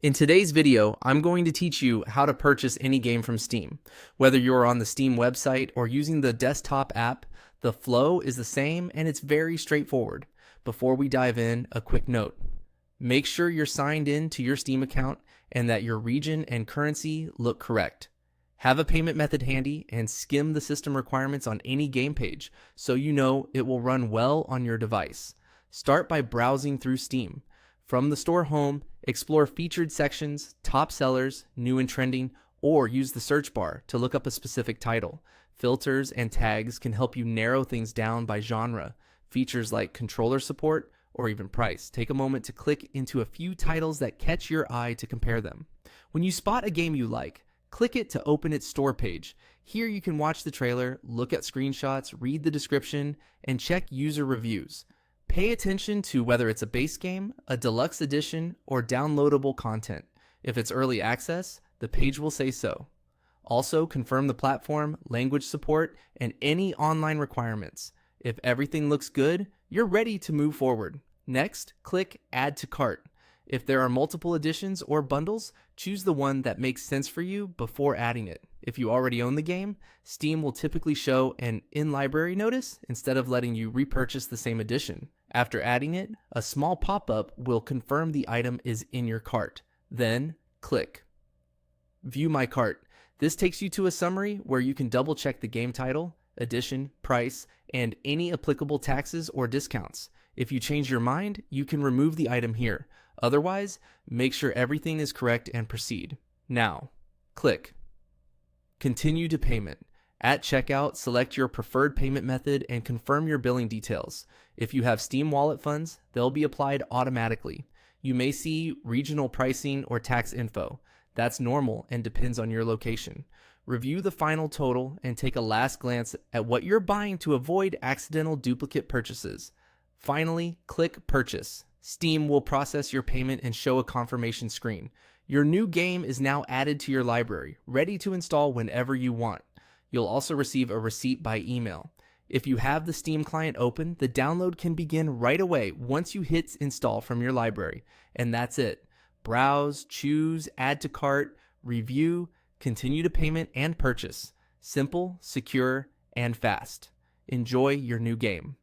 In today's video, I'm going to teach you how to purchase any game from Steam. Whether you're on the Steam website or using the desktop app, the flow is the same and it's very straightforward. Before we dive in, a quick note. Make sure you're signed in to your Steam account and that your region and currency look correct. Have a payment method handy and skim the system requirements on any game page so you know it will run well on your device. Start by browsing through Steam. From the store home, explore featured sections, top sellers, new and trending, or use the search bar to look up a specific title. Filters and tags can help you narrow things down by genre. Features like controller support or even price. Take a moment to click into a few titles that catch your eye to compare them. When you spot a game you like, click it to open its store page. Here you can watch the trailer, look at screenshots, read the description, and check user reviews. Pay attention to whether it's a base game, a deluxe edition, or downloadable content. If it's early access, the page will say so. Also, confirm the platform, language support, and any online requirements. If everything looks good, you're ready to move forward. Next, click Add to Cart. If there are multiple editions or bundles, choose the one that makes sense for you before adding it. If you already own the game, Steam will typically show an in-library notice instead of letting you repurchase the same edition. After adding it, a small pop-up will confirm the item is in your cart. Then, click View My Cart. This takes you to a summary where you can double-check the game title, edition, price, and any applicable taxes or discounts. If you change your mind, you can remove the item here. Otherwise, make sure everything is correct and proceed. Now, click Continue to Payment. At checkout, select your preferred payment method and confirm your billing details. If you have Steam Wallet funds, they'll be applied automatically. You may see regional pricing or tax info. That's normal and depends on your location. Review the final total and take a last glance at what you're buying to avoid accidental duplicate purchases. Finally, click Purchase. Steam will process your payment and show a confirmation screen. Your new game is now added to your library, ready to install whenever you want. You'll also receive a receipt by email. If you have the Steam client open, the download can begin right away once you hit install from your library. And that's it. Browse, choose, add to cart, review, continue to payment, and purchase. Simple, secure, and fast. Enjoy your new game.